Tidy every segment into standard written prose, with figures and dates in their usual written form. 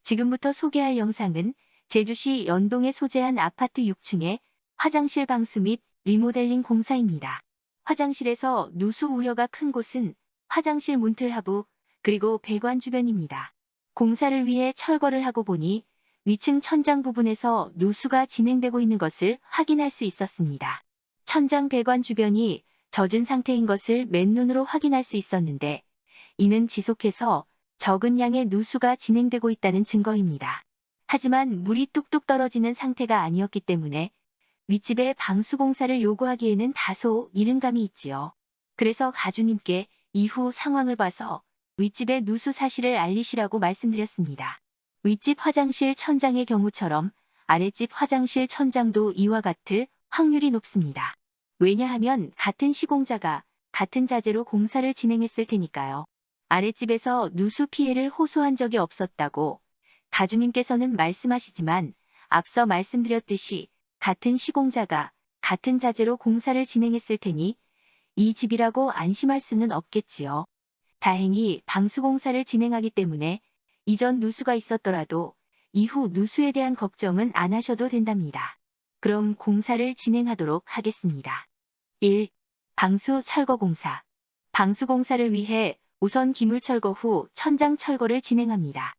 지금부터 소개할 영상은 제주시 연동에 소재한 아파트 6층의 화장실 방수 및 리모델링 공사입니다. 화장실에서 누수 우려가 큰 곳은 화장실 문틀 하부 그리고 배관 주변입니다. 공사를 위해 철거를 하고 보니 위층 천장 부분에서 누수가 진행되고 있는 것을 확인할 수 있었습니다. 천장 배관 주변이 젖은 상태인 것을 맨눈으로 확인할 수 있었는데 이는 지속해서 적은 양의 누수가 진행되고 있다는 증거입니다. 하지만 물이 뚝뚝 떨어지는 상태가 아니었기 때문에 윗집에 방수 공사를 요구하기에는 다소 이른 감이 있지요. 그래서 가주님께 이후 상황을 봐서 윗집의 누수 사실을 알리시라고 말씀드렸습니다. 윗집 화장실 천장의 경우처럼 아랫집 화장실 천장도 이와 같을 확률이 높습니다. 왜냐하면 같은 시공자가 같은 자재로 공사를 진행했을 테니까요. 아랫집에서 누수 피해를 호소한 적이 없었다고 가주님께서는 말씀하시지만 앞서 말씀드렸듯이 같은 시공자가 같은 자재로 공사를 진행했을 테니 이 집이라고 안심할 수는 없겠지요. 다행히 방수공사를 진행하기 때문에 이전 누수가 있었더라도 이후 누수에 대한 걱정은 안 하셔도 된답니다. 그럼 공사를 진행하도록 하겠습니다. 1. 방수 철거 공사. 방수 공사를 위해 우선 기물 철거 후 천장 철거를 진행합니다.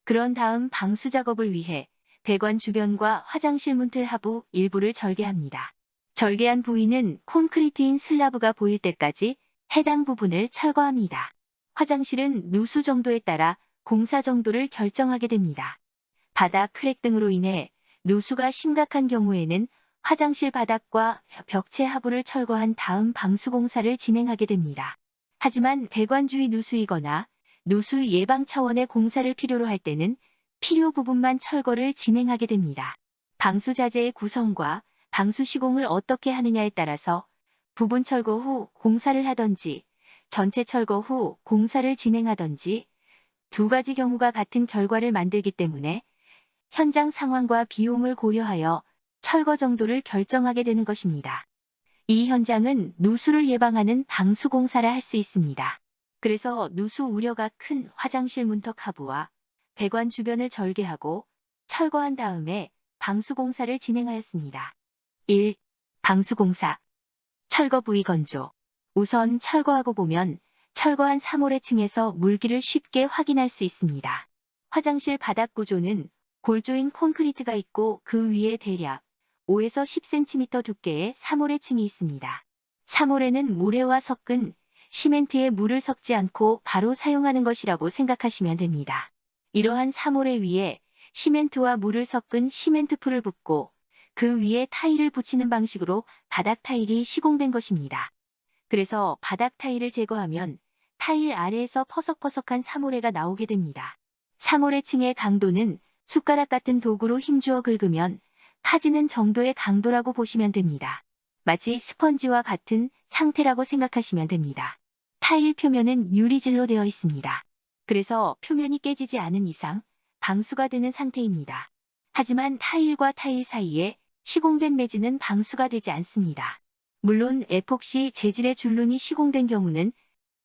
그런 다음 방수 작업을 위해 배관 주변과 화장실 문틀 하부 일부를 절개합니다. 절개한 부위는 콘크리트인 슬라브가 보일 때까지 해당 부분을 철거합니다. 화장실은 누수 정도에 따라 공사 정도를 결정하게 됩니다. 바닥 크랙 등으로 인해 누수가 심각한 경우에는 화장실 바닥과 벽체 하부를 철거한 다음 방수 공사를 진행하게 됩니다. 하지만 배관 주위 누수이거나 누수 예방 차원의 공사를 필요로 할 때는 필요 부분만 철거를 진행하게 됩니다. 방수 자재의 구성과 방수 시공을 어떻게 하느냐에 따라서 부분 철거 후 공사를 하던지 전체 철거 후 공사를 진행하던지 두 가지 경우가 같은 결과를 만들기 때문에 현장 상황과 비용을 고려하여 철거 정도를 결정하게 되는 것입니다. 이 현장은 누수를 예방하는 방수 공사를 할 수 있습니다. 그래서 누수 우려가 큰 화장실 문턱 하부와 배관 주변을 절개하고 철거한 다음에 방수 공사를 진행하였습니다. 1. 방수 공사. 철거 부위 건조. 우선 철거하고 보면 철거한 3홀의 층에서 물기를 쉽게 확인할 수 있습니다. 화장실 바닥 구조는 골조인 콘크리트가 있고 그 위에 대략 5에서 10cm 두께의 3홀의 층이 있습니다. 3홀에는 모래와 섞은 시멘트에 물을 섞지 않고 바로 사용하는 것이라고 생각하시면 됩니다. 이러한 3홀의 위에 시멘트와 물을 섞은 시멘트풀을 붓고 그 위에 타일을 붙이는 방식으로 바닥 타일이 시공된 것입니다. 그래서 바닥 타일을 제거하면 타일 아래에서 퍼석퍼석한 3홀에가 나오게 됩니다. 3홀의 층의 강도는 숟가락 같은 도구로 힘주어 긁으면 파지는 정도의 강도라고 보시면 됩니다. 마치 스펀지와 같은 상태라고 생각하시면 됩니다. 타일 표면은 유리질로 되어 있습니다. 그래서 표면이 깨지지 않은 이상 방수가 되는 상태입니다. 하지만 타일과 타일 사이에 시공된 매지는 방수가 되지 않습니다. 물론 에폭시 재질의 줄눈이 시공된 경우는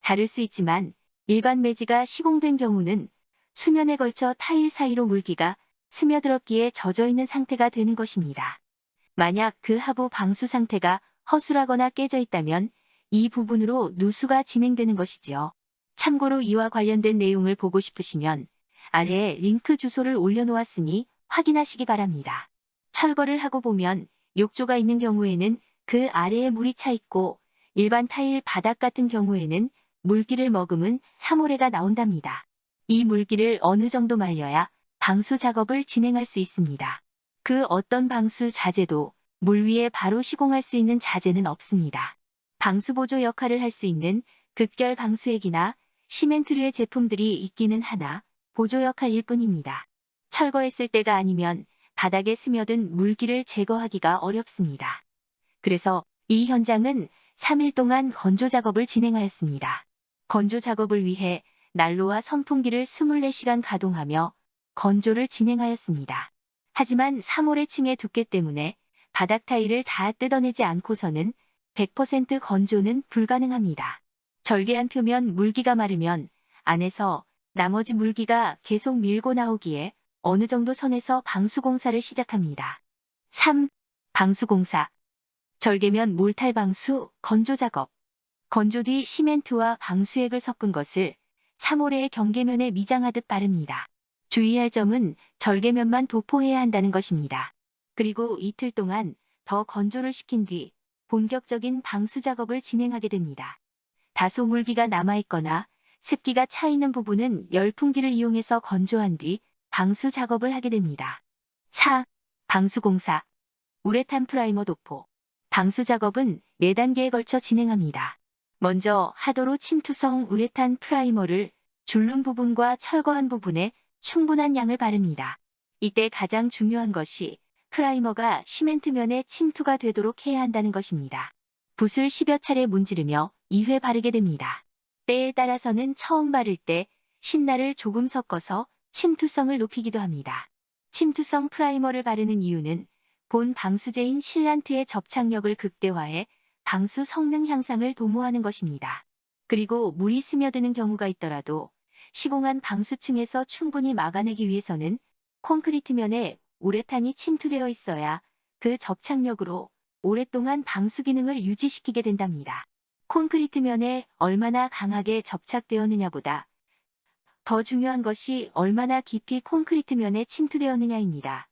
다를 수 있지만 일반 매지가 시공된 경우는 수년에 걸쳐 타일 사이로 물기가 스며들었기에 젖어있는 상태가 되는 것입니다. 만약 그 하부 방수 상태가 허술하거나 깨져 있다면 이 부분으로 누수가 진행되는 것이지요. 참고로 이와 관련된 내용을 보고 싶으시면 아래에 링크 주소를 올려놓았으니 확인하시기 바랍니다. 철거를 하고 보면 욕조가 있는 경우에는 그 아래에 물이 차 있고 일반 타일 바닥 같은 경우에는 물기를 머금은 3홀에가 나온답니다. 이 물기를 어느 정도 말려야 방수 작업을 진행할 수 있습니다. 그 어떤 방수 자재도 물 위에 바로 시공할 수 있는 자재는 없습니다. 방수 보조 역할을 할 수 있는 극결 방수액이나 시멘트류의 제품들이 있기는 하나 보조 역할일 뿐입니다. 철거했을 때가 아니면 바닥에 스며든 물기를 제거하기가 어렵습니다. 그래서 이 현장은 3일 동안 건조 작업을 진행하였습니다. 건조 작업을 위해 난로와 선풍기를 24시간 가동하며 건조를 진행하였습니다. 하지만 3홀의 층의 두께 때문에 바닥 타일을 다 뜯어내지 않고서는 100% 건조는 불가능합니다. 절개한 표면 물기가 마르면 안에서 나머지 물기가 계속 밀고 나오기에 어느 정도 선에서 방수공사를 시작합니다. 3. 방수공사. 절개면 몰탈 방수, 건조 작업. 건조 뒤 시멘트와 방수액을 섞은 것을 3홀의 경계면에 미장하듯 바릅니다. 주의할 점은 절개면만 도포해야 한다는 것입니다. 그리고 이틀 동안 더 건조를 시킨 뒤 본격적인 방수 작업을 진행하게 됩니다. 다소 물기가 남아있거나 습기가 차 있는 부분은 열풍기를 이용해서 건조한 뒤 방수 작업을 하게 됩니다. 4. 방수공사. 우레탄 프라이머 도포. 방수 작업은 4단계에 걸쳐 진행합니다. 먼저 하도로 침투성 우레탄 프라이머를 줄눈 부분과 철거한 부분에 충분한 양을 바릅니다. 이때 가장 중요한 것이 프라이머가 시멘트면에 침투가 되도록 해야 한다는 것입니다. 붓을 10여 차례 문지르며 2회 바르게 됩니다. 때에 따라서는 처음 바를 때 신나를 조금 섞어서 침투성을 높이기도 합니다. 침투성 프라이머를 바르는 이유는 본 방수제인 실란트의 접착력을 극대화해 방수 성능 향상을 도모하는 것입니다. 그리고 물이 스며드는 경우가 있더라도 시공한 방수층에서 충분히 막아내기 위해서는 콘크리트면에 우레탄이 침투되어 있어야 그 접착력으로 오랫동안 방수 기능을 유지시키게 된답니다. 콘크리트면에 얼마나 강하게 접착되었느냐보다 더 중요한 것이 얼마나 깊이 콘크리트면에 침투되었느냐입니다.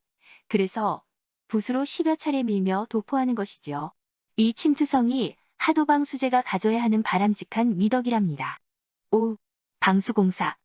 그래서 붓으로 10여 차례 밀며 도포하는 것이지요. 이 침투성이 하도방수제가 가져야 하는 바람직한 미덕이랍니다. 5. 방수공사.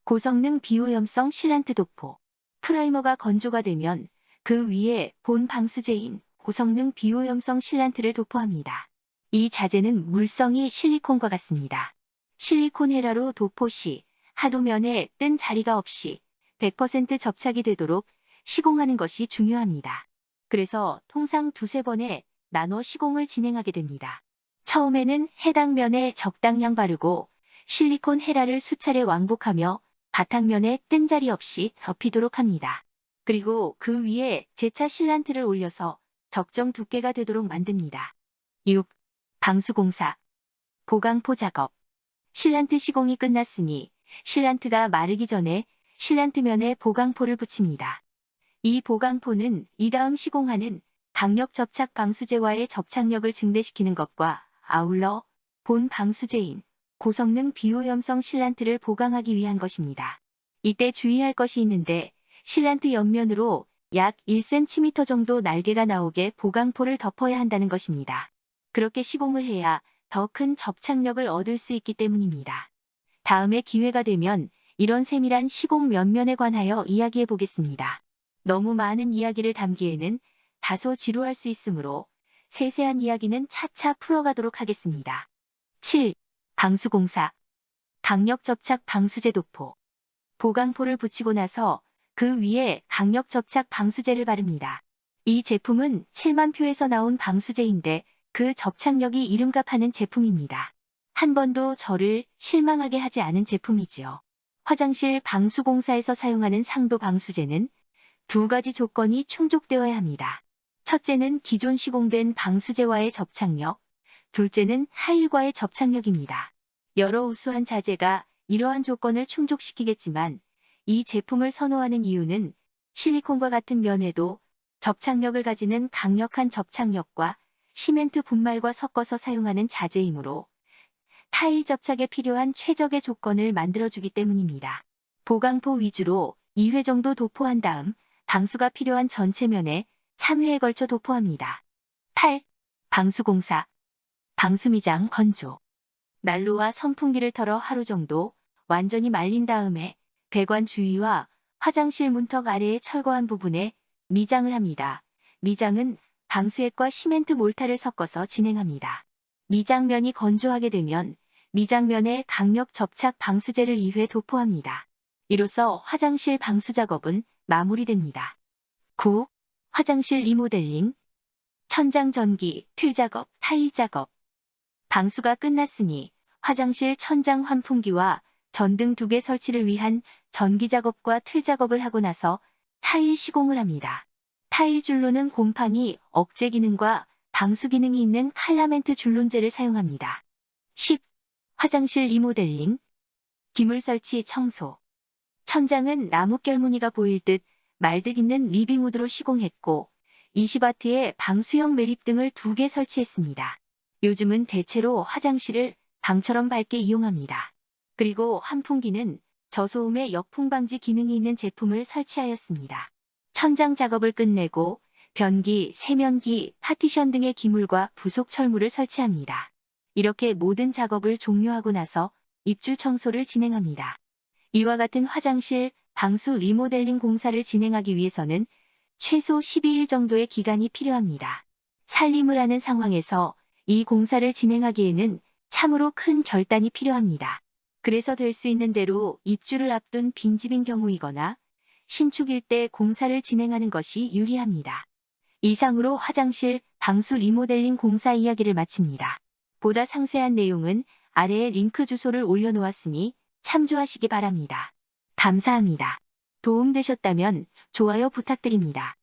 고성능 비오염성 실란트 도포. 프라이머가 건조가 되면 그 위에 본 방수제인 고성능 비오염성 실란트를 도포합니다. 이 자재는 물성이 실리콘과 같습니다. 실리콘 헤라로 도포 시 하도면에 뜬 자리가 없이 100% 접착이 되도록 시공하는 것이 중요합니다. 그래서 통상 2~3번에 나눠 시공을 진행하게 됩니다. 처음에는 해당 면에 적당량 바르고 실리콘 헤라를 수차례 왕복하며 바탕면에 뜬 자리 없이 덮이도록 합니다. 그리고 그 위에 재차 실란트를 올려서 적정 두께가 되도록 만듭니다. 6. 방수공사. 보강포 작업. 실란트 시공이 끝났으니 실란트가 마르기 전에 실란트면에 보강포를 붙입니다. 이 보강포는 이다음 시공하는 강력 접착 방수제와의 접착력을 증대시키는 것과 아울러 본 방수제인 고성능 비오염성 실란트를 보강하기 위한 것입니다. 이때 주의할 것이 있는데 실란트 옆면으로 약 1cm 정도 날개가 나오게 보강포를 덮어야 한다는 것입니다. 그렇게 시공을 해야 더 큰 접착력을 얻을 수 있기 때문입니다. 다음에 기회가 되면 이런 세밀한 시공 면면에 관하여 이야기해 보겠습니다. 너무 많은 이야기를 담기에는 다소 지루할 수 있으므로 세세한 이야기는 차차 풀어가도록 하겠습니다. 7. 방수공사. 강력 접착 방수제 도포. 보강포를 붙이고 나서 그 위에 강력 접착 방수제를 바릅니다. 이 제품은 7만 표에서 나온 방수제인데 그 접착력이 이름값 하는 제품입니다. 한 번도 저를 실망하게 하지 않은 제품이지요. 화장실 방수공사에서 사용하는 상도 방수제는 2가지 조건이 충족되어야 합니다. 첫째는 기존 시공된 방수제와의 접착력, 둘째는 타일과의 접착력입니다. 여러 우수한 자재가 이러한 조건을 충족시키겠지만 이 제품을 선호하는 이유는 실리콘과 같은 면에도 접착력을 가지는 강력한 접착력과 시멘트 분말과 섞어서 사용하는 자재이므로 타일 접착에 필요한 최적의 조건을 만들어주기 때문입니다. 보강포 위주로 2회 정도 도포한 다음 방수가 필요한 전체 면에 3회에 걸쳐 도포합니다. 8. 방수공사. 방수미장 건조. 난로와 선풍기를 털어 하루 정도 완전히 말린 다음에 배관 주위와 화장실 문턱 아래에 철거한 부분에 미장을 합니다. 미장은 방수액과 시멘트 몰타를 섞어서 진행합니다. 미장면이 건조하게 되면 미장면에 강력 접착 방수제를 2회 도포합니다. 이로써 화장실 방수 작업은 마무리됩니다. 9. 화장실 리모델링. 천장 전기, 틀 작업, 타일 작업. 방수가 끝났으니 화장실 천장 환풍기와 전등 2개 설치를 위한 전기 작업과 틀 작업을 하고 나서 타일 시공을 합니다. 타일 줄로는 곰팡이 억제 기능과 방수 기능이 있는 칼라멘트 줄눈제를 사용합니다. 10. 화장실 리모델링. 기물 설치 청소. 천장은 나뭇결 무늬가 보일 듯 말 듯 있는 리빙우드로 시공했고 20W의 방수형 매립 등을 2개 설치했습니다. 요즘은 대체로 화장실을 방처럼 밝게 이용합니다. 그리고 환풍기는 저소음의 역풍 방지 기능이 있는 제품을 설치하였습니다. 천장 작업을 끝내고 변기, 세면기, 파티션 등의 기물과 부속 철물을 설치합니다. 이렇게 모든 작업을 종료하고 나서 입주 청소를 진행합니다. 이와 같은 화장실, 방수 리모델링 공사를 진행하기 위해서는 최소 12일 정도의 기간이 필요합니다. 살림을 하는 상황에서 이 공사를 진행하기에는 참으로 큰 결단이 필요합니다. 그래서 될 수 있는 대로 입주를 앞둔 빈집인 경우이거나 신축일 때 공사를 진행하는 것이 유리합니다. 이상으로 화장실, 방수 리모델링 공사 이야기를 마칩니다. 보다 상세한 내용은 아래에 링크 주소를 올려놓았으니 참조하시기 바랍니다. 감사합니다. 도움되셨다면 좋아요 부탁드립니다.